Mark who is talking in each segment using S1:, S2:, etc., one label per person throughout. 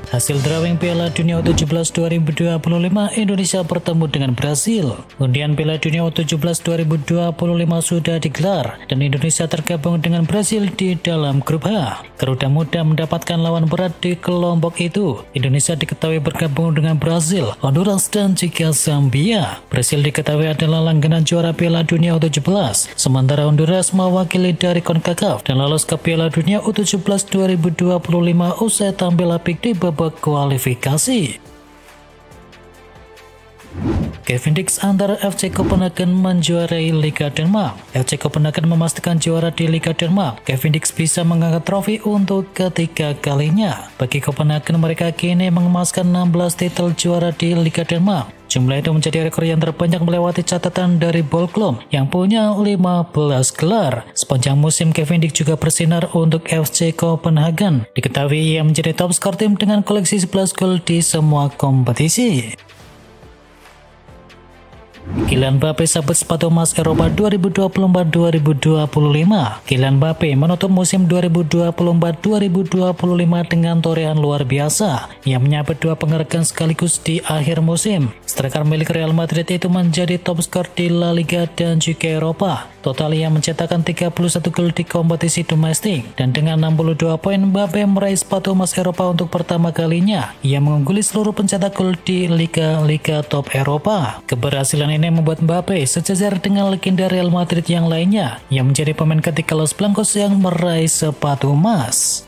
S1: Hasil drawing Piala Dunia U17 2025, Indonesia bertemu dengan Brasil. Undian Piala Dunia U17 2025 sudah digelar dan Indonesia tergabung dengan Brasil di dalam grup H. Garuda Muda mendapatkan lawan berat di kelompok itu. Indonesia diketahui bergabung dengan Brasil, Honduras, dan juga Zambia. Brasil diketahui adalah langganan juara Piala Dunia U17, sementara Honduras mewakili dari CONCACAF dan lolos ke Piala Dunia U17 2025 usai tampil apik di babak kualifikasi. Kevin Dix antar FC Copenhagen menjuarai Liga Denmark. FC Copenhagen memastikan juara di Liga Denmark. Kevin Dix bisa mengangkat trofi untuk ketiga kalinya. Bagi Copenhagen, mereka kini mengemaskan 16 titel juara di Liga Denmark. Jumlah itu menjadi rekor yang terbanyak melewati catatan dari Boldklub yang punya 15 gelar. Sepanjang musim, Kevin Dix juga bersinar untuk FC Copenhagen. Diketahui ia menjadi top skor tim dengan koleksi 11 gol di semua kompetisi. Kylian Mbappe sabut sepatu emas Eropa 2024-2025. Kylian Mbappe menutup musim 2024-2025 dengan torehan luar biasa. Ia menyabet 2 penghargaan sekaligus di akhir musim. Striker milik Real Madrid itu menjadi top skor di La Liga dan juga Eropa. Total ia mencetakkan 31 gol di kompetisi domestik. Dan dengan 62 poin, Mbappe meraih sepatu emas Eropa untuk pertama kalinya. Ia mengungguli seluruh pencetak gol di liga-liga top Eropa. Keberhasilan ini membuat Mbappe sejajar dengan legenda Real Madrid yang lainnya. Ia menjadi pemain ketiga Los Blancos yang meraih sepatu emas.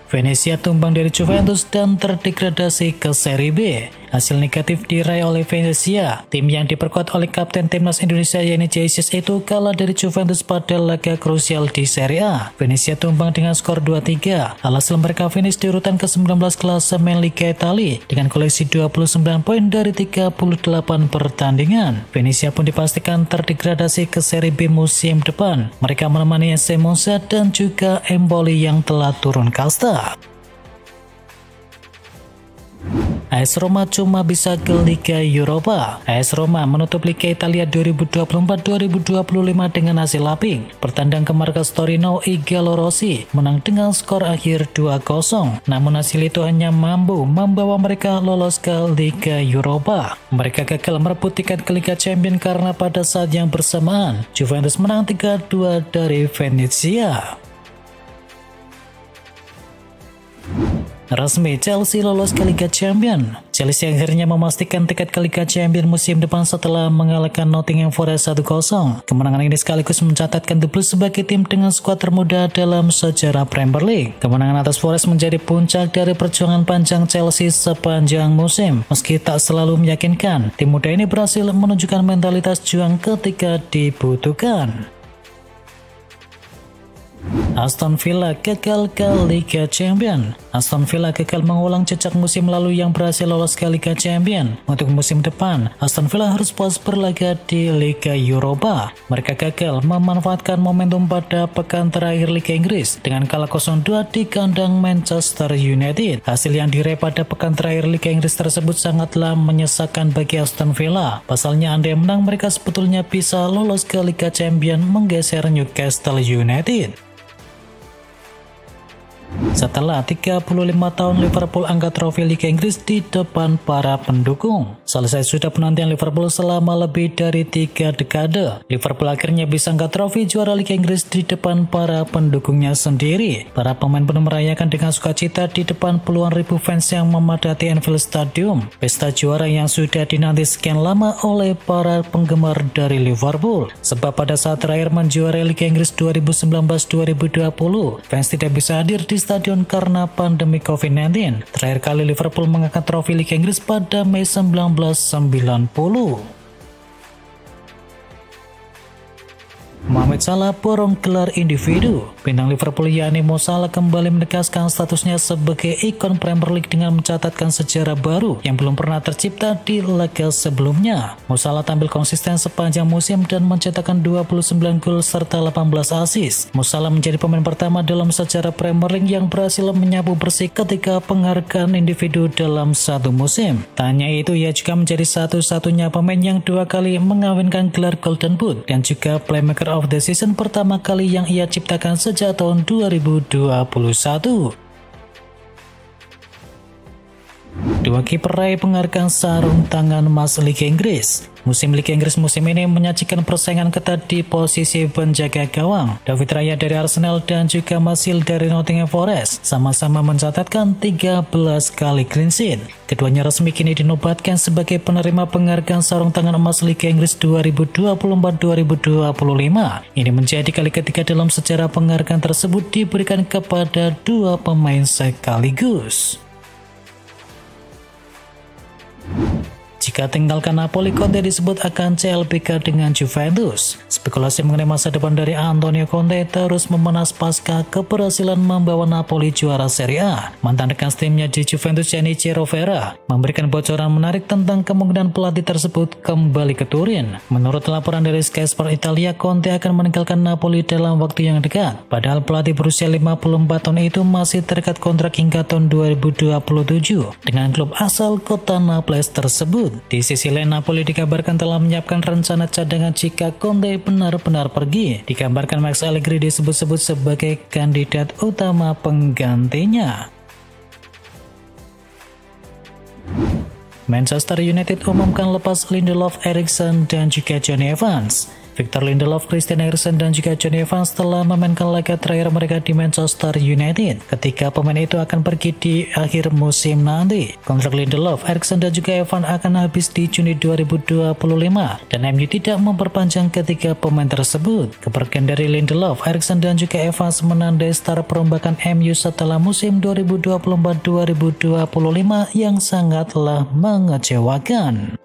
S1: Venezia tumbang dari Juventus dan terdegradasi ke Serie B. Hasil negatif diraih oleh Venezia. Tim yang diperkuat oleh Kapten Timnas Indonesia Yanni Jesus itu kalah dari Juventus pada laga krusial di Serie A. Venezia tumbang dengan skor 2-3. Alhasil mereka finish di urutan ke-19 klasemen Liga Italia dengan koleksi 29 poin dari 38 pertandingan. Venezia pun dipastikan terdegradasi ke Serie B musim depan. Mereka menemani AC Monza dan juga Empoli yang telah turun kasta. AS Roma cuma bisa ke Liga Eropa. AS Roma menutup Liga Italia 2024-2025 dengan hasil apik. Bertandang ke markas Torino, Igalo Rossi menang dengan skor akhir 2-0. Namun hasil itu hanya mampu membawa mereka lolos ke Liga Eropa. Mereka gagal merebut tiket ke Liga Champions karena pada saat yang bersamaan Juventus menang 3-2 dari Venezia. Resmi, Chelsea lolos ke Liga Champions. Chelsea akhirnya memastikan tiket ke Liga Champions musim depan setelah mengalahkan Nottingham Forest 1-0. Kemenangan ini sekaligus mencatatkan debut sebagai tim dengan skuad termuda dalam sejarah Premier League. Kemenangan atas Forest menjadi puncak dari perjuangan panjang Chelsea sepanjang musim. Meski tak selalu meyakinkan, tim muda ini berhasil menunjukkan mentalitas juang ketika dibutuhkan. Aston Villa gagal ke Liga Champions. Aston Villa gagal mengulang jejak musim lalu yang berhasil lolos ke Liga Champions. Untuk musim depan, Aston Villa harus puas berlaga di Liga Eropa. Mereka gagal memanfaatkan momentum pada pekan terakhir Liga Inggris dengan kalah 0-2 di kandang Manchester United. Hasil yang diraih pada pekan terakhir Liga Inggris tersebut sangatlah menyesakan bagi Aston Villa. Pasalnya andai menang, mereka sebetulnya bisa lolos ke Liga Champions menggeser Newcastle United. Setelah 35 tahun Liverpool angkat trofi Liga Inggris di depan para pendukung. Selesai sudah penantian Liverpool selama lebih dari 3 dekade. Liverpool akhirnya bisa angkat trofi juara Liga Inggris di depan para pendukungnya sendiri. Para pemain pun merayakan dengan sukacita di depan puluhan ribu fans yang memadati Anfield Stadium. Pesta juara yang sudah dinanti sekian lama oleh para penggemar dari Liverpool. Sebab pada saat terakhir menjuarai Liga Inggris 2019-2020, fans tidak bisa hadir di stadion karena pandemi COVID-19. Terakhir kali Liverpool mengangkat trofi Liga Inggris pada Mei 1990. Mohamed Salah borong gelar individu. Bintang Liverpool yakni Mo Salah kembali menegaskan statusnya sebagai ikon Premier League dengan mencatatkan sejarah baru yang belum pernah tercipta di laga sebelumnya. Mo Salah tampil konsisten sepanjang musim dan mencetakkan 29 gol serta 18 assist. Mo Salah menjadi pemain pertama dalam sejarah Premier League yang berhasil menyapu bersih ketika penghargaan individu dalam satu musim. Tak hanya itu, ia juga menjadi satu-satunya pemain yang 2 kali mengawinkan gelar Golden Boot dan juga Playmaker of the Season pertama kali yang ia ciptakan sejak tahun 2021. Dua kiper raih penghargaan sarung tangan emas Liga Inggris. Musim Liga Inggris musim ini menyajikan persaingan ketat di posisi penjaga gawang. David Raya dari Arsenal dan juga Masil dari Nottingham Forest sama-sama mencatatkan 13 kali clean sheet. Keduanya resmi kini dinobatkan sebagai penerima penghargaan sarung tangan emas Liga Inggris 2024-2025. Ini menjadi kali ketiga dalam sejarah penghargaan tersebut diberikan kepada dua pemain sekaligus. Jika tinggalkan Napoli, Conte disebut akan CLBK dengan Juventus. Spekulasi mengenai masa depan dari Antonio Conte terus memanas pasca keberhasilan membawa Napoli juara Serie A. Mantan rekan timnya di Juventus yakni Ciro Vera memberikan bocoran menarik tentang kemungkinan pelatih tersebut kembali ke Turin. Menurut laporan dari Sky Sport Italia, Conte akan meninggalkan Napoli dalam waktu yang dekat. Padahal pelatih berusia 54 tahun itu masih terikat kontrak hingga tahun 2027 dengan klub asal kota Naples tersebut. Di sisi lain, Napoli dikabarkan telah menyiapkan rencana cadangan jika Conte benar-benar pergi. Dikabarkan Max Allegri disebut-sebut sebagai kandidat utama penggantinya. Manchester United umumkan lepas Lindelof, Eriksen, dan juga Jonny Evans. Victor Lindelof, Christian Eriksen, dan juga Jonny Evans telah memainkan laga terakhir mereka di Manchester United ketika pemain itu akan pergi di akhir musim nanti. Kontrak Lindelof, Eriksen, dan juga Evans akan habis di Juni 2025 dan MU tidak memperpanjang ketiga pemain tersebut. Kepergian dari Lindelof, Eriksen, dan juga Evans menandai start perombakan MU setelah musim 2024-2025 yang sangatlah mengecewakan.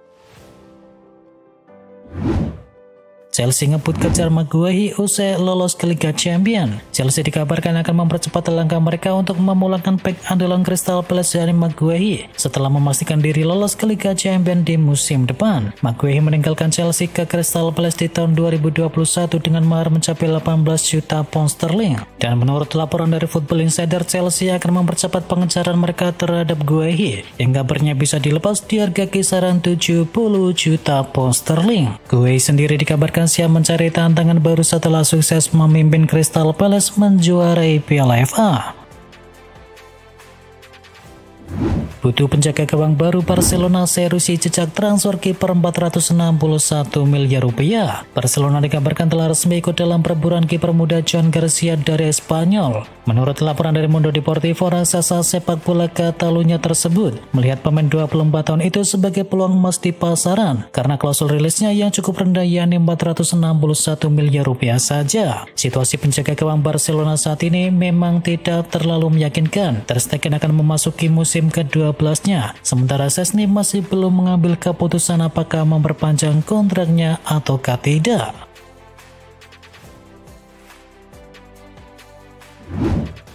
S1: Chelsea ngebut kejar Maguire usai lolos ke Liga Champions. Chelsea dikabarkan akan mempercepat langkah mereka untuk memulangkan bek andalan Crystal Palace dari Maguire setelah memastikan diri lolos ke Liga Champions di musim depan. Maguire meninggalkan Chelsea ke Crystal Palace di tahun 2021 dengan mahar mencapai 18 juta pound sterling. Dan menurut laporan dari Football Insider, Chelsea akan mempercepat pengejaran mereka terhadap Maguire yang kabarnya bisa dilepas di harga kisaran 70 juta pound sterling. Maguire sendiri dikabarkan siap mencari tantangan baru setelah sukses memimpin Crystal Palace menjuarai Piala FA. Butuh penjaga gawang baru, Barcelona serusi jejak transfer kiper 461 miliar rupiah. Barcelona dikabarkan telah resmi ikut dalam perburuan kiper muda John Garcia dari Spanyol. Menurut laporan dari Mundo Deportivo, raksasa sepak bola Catalunya tersebut melihat pemain 24 tahun itu sebagai peluang emas di pasaran karena klausul rilisnya yang cukup rendah yakni 461 miliar rupiah saja. Situasi penjaga gawang Barcelona saat ini memang tidak terlalu meyakinkan. Ter Stegen akan memasuki musim ke-12-nya, sementara Szczęsny masih belum mengambil keputusan apakah memperpanjang kontraknya ataukah tidak.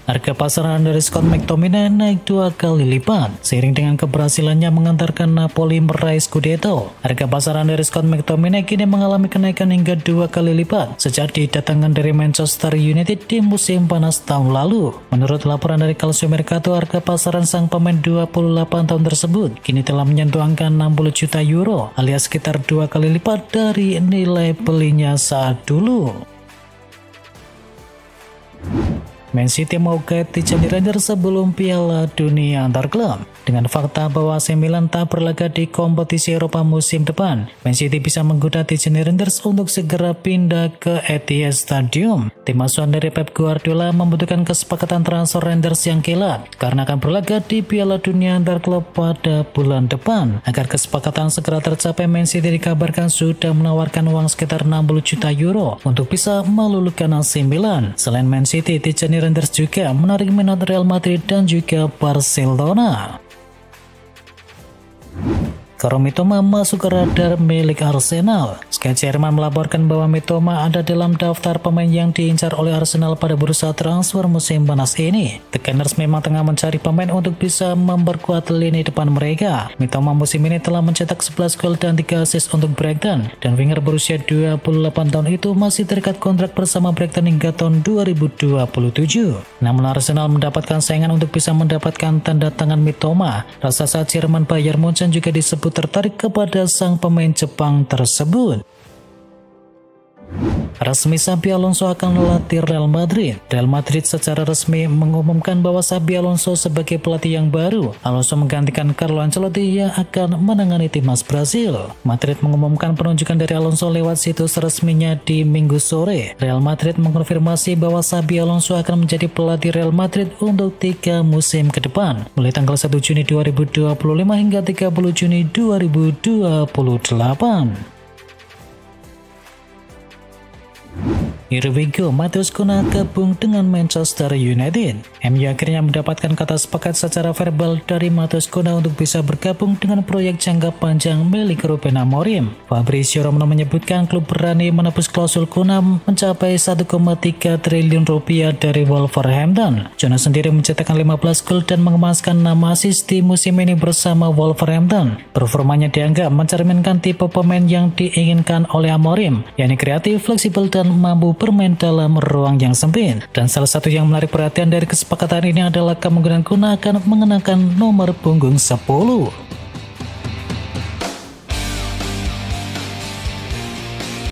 S1: Harga pasaran dari Scott McTominay naik 2 kali lipat. Seiring dengan keberhasilannya mengantarkan Napoli meraih Scudetto, harga pasaran dari Scott McTominay kini mengalami kenaikan hingga 2 kali lipat sejak didatangkan dari Manchester United di musim panas tahun lalu. Menurut laporan dari Calcio Mercato, harga pasaran sang pemain 28 tahun tersebut kini telah menyentuh angka 60 juta euro alias sekitar 2 kali lipat dari nilai belinya saat dulu. Man City mau guide Tijani Rangers sebelum Piala Dunia antar klub. Dengan fakta bahwa AC Milan tak berlaga di kompetisi Eropa musim depan, Man City bisa menggoda Tijani Rangers untuk segera pindah ke Etihad Stadium. Tim asuhan dari Pep Guardiola membutuhkan kesepakatan transfer Rangers yang kilat karena akan berlaga di Piala Dunia antar klub pada bulan depan. Agar kesepakatan segera tercapai, Man City dikabarkan sudah menawarkan uang sekitar 60 juta euro untuk bisa meluluhkan AC Milan. Selain Man City, Tijani Rangers juga menarik minat Real Madrid dan juga Barcelona. Kaoru Mitoma masuk ke radar milik Arsenal. Sky Jerman melaporkan bahwa Mitoma ada dalam daftar pemain yang diincar oleh Arsenal pada bursa transfer musim panas ini. The Gunners memang tengah mencari pemain untuk bisa memperkuat lini depan mereka. Mitoma musim ini telah mencetak 11 gol dan 3 assist untuk Brighton, dan winger berusia 28 tahun itu masih terikat kontrak bersama Brighton hingga tahun 2027. Namun Arsenal mendapatkan saingan untuk bisa mendapatkan tanda tangan Mitoma. Raksasa Jerman Bayern Munchen juga disebut tertarik kepada sang pemain Jepang tersebut. resmi Xabi Alonso akan melatih Real Madrid. Real Madrid secara resmi mengumumkan bahwa Xabi Alonso sebagai pelatih yang baru. Alonso menggantikan Carlo Ancelotti yang akan menangani timnas Brasil. Madrid mengumumkan penunjukan dari Alonso lewat situs resminya di Minggu sore. Real Madrid mengkonfirmasi bahwa Xabi Alonso akan menjadi pelatih Real Madrid untuk 3 musim ke depan, mulai tanggal 1 Juni 2025 hingga 30 Juni 2028. Here we go, Matheus Cunha gabung dengan Manchester United. MU akhirnya mendapatkan kata sepakat secara verbal dari Matheus Cunha untuk bisa bergabung dengan proyek jangka panjang milik Ruben Amorim. Fabrizio Romano menyebutkan klub berani menebus klausul Cunha mencapai 1,3 triliun rupiah dari Wolverhampton. Cunha sendiri mencetakkan 15 gol dan mengemaskan 6 assist di musim ini bersama Wolverhampton. Performanya dianggap mencerminkan tipe pemain yang diinginkan oleh Amorim, yakni kreatif, fleksibel, dan mampu bermain dalam ruang yang sempit. Dan salah satu yang menarik perhatian dari kesepakatan ini adalah kemungkinan Cunha akan mengenakan nomor punggung 10.